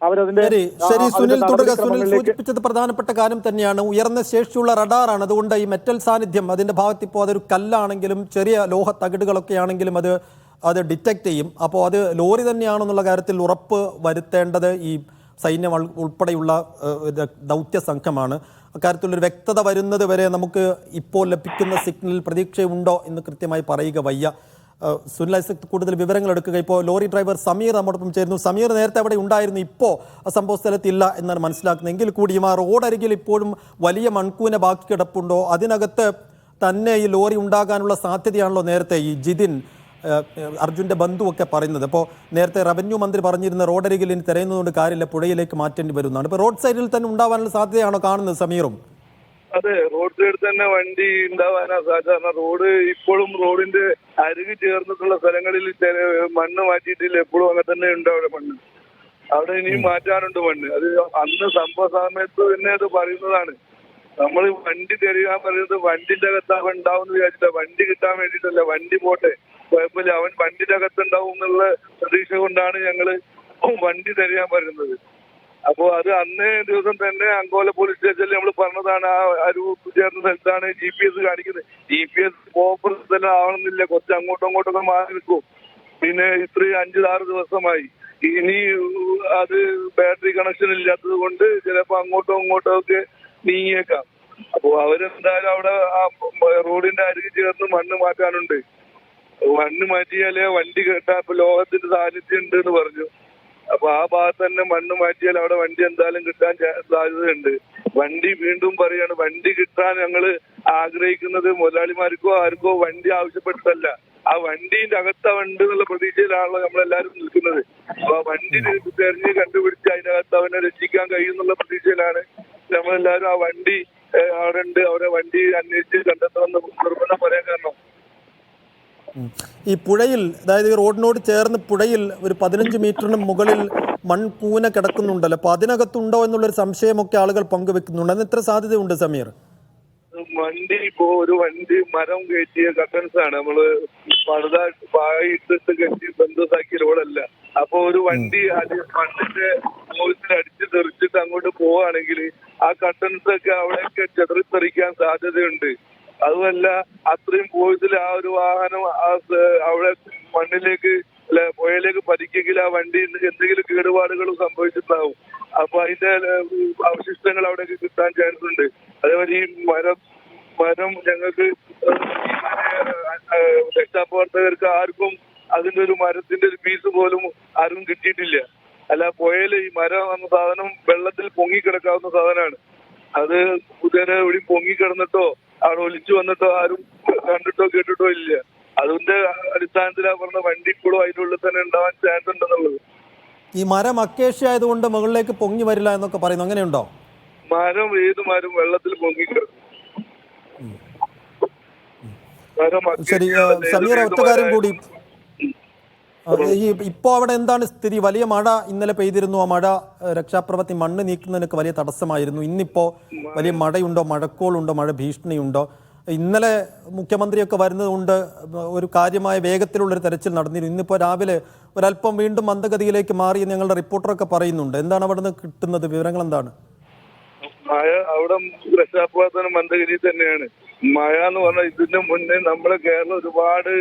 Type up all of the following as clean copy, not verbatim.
ശരി ശരി സുനിൽ തുടരുക. സുനിൽ സൂചിപ്പിച്ചത് പ്രധാനപ്പെട്ട കാര്യം തന്നെയാണ്. ഉയർന്ന ശേഷിയുള്ള റഡാറാണ്. അതുകൊണ്ട് ഈ മെറ്റൽ സാന്നിധ്യം അതിന്റെ ഭാഗത്ത് ഇപ്പോൾ അതൊരു കല്ലാണെങ്കിലും ചെറിയ ലോഹ തകിടുകളൊക്കെ ആണെങ്കിലും അത് ഡിറ്റക്ട് ചെയ്യും. അപ്പോൾ അത് ലോറി തന്നെയാണെന്നുള്ള കാര്യത്തിൽ ഉറപ്പ് വരുത്തേണ്ടത് ഈ സൈന്യം ഉൾപ്പെടെയുള്ള ദൗത്യ സംഘമാണ്. അക്കാര്യത്തിലൊരു വ്യക്തത വരുന്നത് വരെ നമുക്ക് ഇപ്പോൾ ലഭിക്കുന്ന സിഗ്നലിൽ പ്രതീക്ഷയുണ്ടോ എന്ന് കൃത്യമായി പറയുക വയ്യ. സുനിൽ ഐസക് കൂടുതൽ വിവരങ്ങൾ എടുക്കുക. ഇപ്പോൾ ലോറി ഡ്രൈവർ സമീർ നമ്മോടൊപ്പം ചേരുന്നു. സമീർ നേരത്തെ അവിടെ ഉണ്ടായിരുന്നു, ഇപ്പോൾ സംഭവ സ്ഥലത്തില്ല എന്നാണ് മനസ്സിലാക്കുന്നത്. എങ്കിൽ കൂടിയും ആ റോഡരികിൽ ഇപ്പോഴും വലിയ മൺകൂന ബാക്കി കിടപ്പുണ്ടോ? അതിനകത്ത് തന്നെ ഈ ലോറി ഉണ്ടാകാനുള്ള സാധ്യതയാണല്ലോ നേരത്തെ ഈ ജിതിൻ അർജുൻ്റെ ബന്ധുവൊക്കെ പറയുന്നത്. അപ്പോൾ നേരത്തെ റവന്യൂ മന്ത്രി പറഞ്ഞിരുന്ന റോഡരികിൽ ഇനി തിരയുന്നതുകൊണ്ട് കാര്യമില്ല, പുഴയിലേക്ക് മാറ്റേണ്ടി വരുന്നതാണ്. ഇപ്പോൾ റോഡ് സൈഡിൽ തന്നെ ഉണ്ടാവാനുള്ള സാധ്യതയാണോ കാണുന്നത് സമീറും? അതെ, റോഡ് സൈഡിൽ തന്നെ വണ്ടി ഉണ്ടാവാനാ സാധാരണ. റോഡ് ഇപ്പോഴും റോഡിന്റെ അരികു ചേർന്നിട്ടുള്ള സ്ഥലങ്ങളിൽ മണ്ണ് മാറ്റിയിട്ടില്ല. എപ്പോഴും അങ്ങനെ തന്നെ ഉണ്ട് അവിടെ മണ്ണ്. അവിടെ ഇനിയും മാറ്റാനുണ്ട് മണ്ണ്. അത് അന്ന് സംഭവ സമയത്ത് തന്നെ അത് പറയുന്നതാണ്. നമ്മൾ വണ്ടി തിരയാൻ പറയുന്നത് വണ്ടിന്റെ അകത്ത് അവൻ ഉണ്ടാവും എന്ന് വിചാരിച്ചില്ല. വണ്ടി കിട്ടാൻ വേണ്ടിയിട്ടല്ല. വണ്ടി പോട്ടെ, കുഴപ്പമില്ല, അവൻ വണ്ടിന്റെ അകത്ത് ഉണ്ടാവും എന്നുള്ള പ്രതീക്ഷ കൊണ്ടാണ് ഞങ്ങള് വണ്ടി തിരയാൻ പറയുന്നത്. അപ്പോൾ അത് അന്നേ ദിവസം തന്നെ അങ്കോല പോലീസ് സ്റ്റേഷനിൽ നമ്മൾ പറഞ്ഞതാണ്. ആ റൂട്ട് ചേർന്ന സ്ഥലത്താണ് GPS കാണിക്കുന്നത്. GPS പ്രോപ്പർ സ്ഥലം ആവണമെന്നില്ല, കുറച്ച് അങ്ങോട്ടും ഇങ്ങോട്ടൊക്കെ മാറി നിൽക്കും. പിന്നെ ഇത്രയും 5-6 ദിവസമായി. ഇനി അത് ബാറ്ററി കണക്ഷൻ ഇല്ലാത്തത് കൊണ്ട് ചിലപ്പോൾ അങ്ങോട്ടോ ഇങ്ങോട്ടോ ഒക്കെ നീങ്ങിയേക്കാം. അപ്പോൾ അവരെന്തായാലും അവിടെ ആ റോഡിന്റെ അരികെ ചേർന്ന് മണ്ണ് മാറ്റാനുണ്ട്. മണ്ണ് മാറ്റിയാലേ വണ്ടി കേട്ടാ ഇപ്പൊ ലോഹത്തിന്റെ സാന്നിധ്യം ഉണ്ട് എന്ന് പറഞ്ഞു. അപ്പൊ ആ ഭാഗത്ത് തന്നെ മണ്ണ് മാറ്റിയാൽ അവിടെ വണ്ടി എന്തായാലും കിട്ടാൻ സാധ്യതയുണ്ട്. വണ്ടി വീണ്ടും പറയാണ്, വണ്ടി കിട്ടാൻ ഞങ്ങള് ആഗ്രഹിക്കുന്നത് മുതലാളിമാർക്കോ ആർക്കോ വണ്ടി ആവശ്യപ്പെട്ടിട്ടല്ല. ആ വണ്ടീന്റെ അകത്ത് ഉണ്ട് എന്നുള്ള പ്രതീക്ഷയിലാണല്ലോ നമ്മളെല്ലാരും നിൽക്കുന്നത്. അപ്പൊ ആ വണ്ടി തെരഞ്ഞ് കണ്ടുപിടിച്ച് അതിനകത്ത് അവനെ രക്ഷിക്കാൻ കഴിയുന്നുള്ള പ്രതീക്ഷയിലാണ് നമ്മളെല്ലാരും. ആ വണ്ടി അവിടെ ഉണ്ട്, അവരെ വണ്ടി അന്വേഷിച്ച് കണ്ടെത്തണമെന്ന് നിർബന്ധം പറയാൻ കാരണം ഈ പുഴയിൽ, അതായത് ഈ റോഡിനോട് ചേർന്ന് പുഴയിൽ ഒരു 15 മീറ്ററിന് മുകളിൽ മൺകൂന കിടക്കുന്നുണ്ടല്ലോ. അപ്പൊ അതിനകത്തുണ്ടോ എന്നുള്ളൊരു സംശയമൊക്കെ ആളുകൾ പങ്കുവെക്കുന്നുണ്ട്. അതിന് എത്ര സാധ്യതയുണ്ട് സമീർ? വണ്ടി ഇപ്പോ ഒരു വണ്ടി മരം കയറ്റിയ കട്ടൻസ് ആണ്. നമ്മള് പഴുത പായിട്ടിട്ട് കെട്ടി ബന്ധുസാക്കിയ റോഡല്ല. അപ്പൊ ഒരു വണ്ടി മണ്ണിന്റെ മുഖത്തിൽ അടിച്ച് തെറിച്ചിട്ട് അങ്ങോട്ട് പോവുകയാണെങ്കിൽ ആ കട്ടൻസ് ഒക്കെ അവിടെയൊക്കെ ചെതറിത്തെറിക്കാൻ സാധ്യതയുണ്ട്. അതുമല്ല, അത്രയും ഫോഴ്സിൽ ആ ഒരു വാഹനം അവിടെ മണ്ണിലേക്ക് പുഴയിലേക്ക് പതിക്കെങ്കിൽ ആ വണ്ടി എന്തെങ്കിലും കേടുപാടുകളും സംഭവിച്ചിട്ടുണ്ടാവും. അപ്പൊ അതിന്റെ അവശിഷ്ടങ്ങൾ അവിടേക്ക് കിട്ടാൻ ചാൻസ് ഉണ്ട്. അതേപോലെ ഈ മരം ഞങ്ങൾക്ക് രക്ഷാപ്രവർത്തകർക്ക് ആർക്കും അതിന്റെ ഒരു മരത്തിന്റെ ഒരു പീസ് പോലും ആർക്കും കിട്ടിയിട്ടില്ല. അല്ല, പുഴയില് ഈ മരം എന്ന സാധനം വെള്ളത്തിൽ പൊങ്ങിക്കിടക്കാവുന്ന സാധനമാണ്. അത് കുതിരെ ഇവിടെ പൊങ്ങിക്കിടന്നിട്ടോ അവിടെ ഒലിച്ചു വന്നിട്ടോ ആരും കണ്ടിട്ടോ കേട്ടിട്ടോ ഇല്ല. അതിന്റെ അടിസ്ഥാനത്തിലാണ് പറഞ്ഞ വണ്ടി ഇപ്പോഴും അതിന്റെ ഉള്ളിൽ തന്നെ ഉണ്ടാവാൻ ചാൻസ് ഉണ്ടെന്നുള്ളത്. ഈ മരം അക്കേഷ്യ ആയതുകൊണ്ട് മുകളിലേക്ക് പൊങ്ങി വരില്ല എന്നൊക്കെ പറയുന്നു, അങ്ങനെയുണ്ടോ? മരം ഏത് മരം വെള്ളത്തിൽ പൊങ്ങിക്കിടക്കും. ശരി സമീർ, ഒറ്റ കാര്യം കൂടി, ഈ ഇപ്പോൾ അവിടെ എന്താണ് സ്ഥിതി? വലിയ മഴ ഇന്നലെ പെയ്തിരുന്നു. ആ മഴ രക്ഷാപ്രവർത്തി മണ്ണ് നീക്കുന്നതിനൊക്കെ വലിയ തടസ്സമായിരുന്നു. ഇന്നിപ്പോ വലിയ മഴയുണ്ടോ, മഴക്കോളുണ്ടോ, മഴ ഭീഷണിയുണ്ടോ? ഇന്നലെ മുഖ്യമന്ത്രിയൊക്കെ വരുന്നതുകൊണ്ട് ഒരു കാര്യമായ വേഗത്തിലുള്ളൊരു തെരച്ചിൽ നടന്നിരുന്നു. ഇന്നിപ്പോൾ രാവിലെ ഒരല്പം വീണ്ടും മന്ദഗതിയിലേക്ക് മാറി ഞങ്ങളുടെ റിപ്പോർട്ടറൊക്കെ പറയുന്നുണ്ട്. എന്താണ് അവിടെ നിന്ന് കിട്ടുന്നത് വിവരങ്ങൾ? എന്താണ് മഴ അവിടെ രക്ഷാപ്രവർത്തനം മന്ദഗതി തന്നെയാണ്. മഴ എന്ന് പറഞ്ഞാൽ ഇതിന്റെ മുന്നേ നമ്മുടെ കേരളം ഒരുപാട്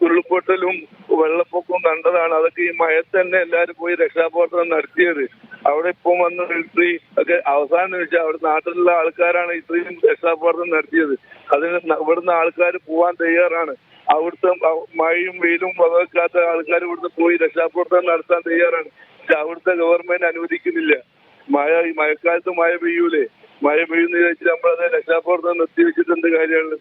ഉരുൾപൊട്ടലും വെള്ളപ്പൊക്കവും കണ്ടതാണ്. അതൊക്കെ ഈ മഴത്ത് തന്നെ എല്ലാവരും പോയി രക്ഷാപ്രവർത്തനം നടത്തിയത്. അവിടെ ഇപ്പം വന്ന് മിലിറ്ററി ഒക്കെ അവസാനം വെച്ചാൽ അവിടെ നാട്ടിലുള്ള ആൾക്കാരാണ് ഇത്രയും രക്ഷാപ്രവർത്തനം നടത്തിയത്. അതിന് ഇവിടുന്ന് ആൾക്കാർ പോവാൻ തയ്യാറാണ്. അവിടുത്തെ മഴയും വെയിലും വകവെക്കാത്ത ആൾക്കാർ ഇവിടുന്ന് പോയി രക്ഷാപ്രവർത്തനം നടത്താൻ തയ്യാറാണ്. പക്ഷെ അവിടുത്തെ ഗവൺമെന്റ് അനുവദിക്കുന്നില്ല. മഴക്കാലത്ത് മഴ പെയ്യൂലേ, മഴ പെയ്യുന്ന വിചാരിച്ച് നമ്മളത് രക്ഷാപ്രവർത്തനം നിർത്തിവെച്ചിട്ട് എന്ത് കാര്യമാണ്?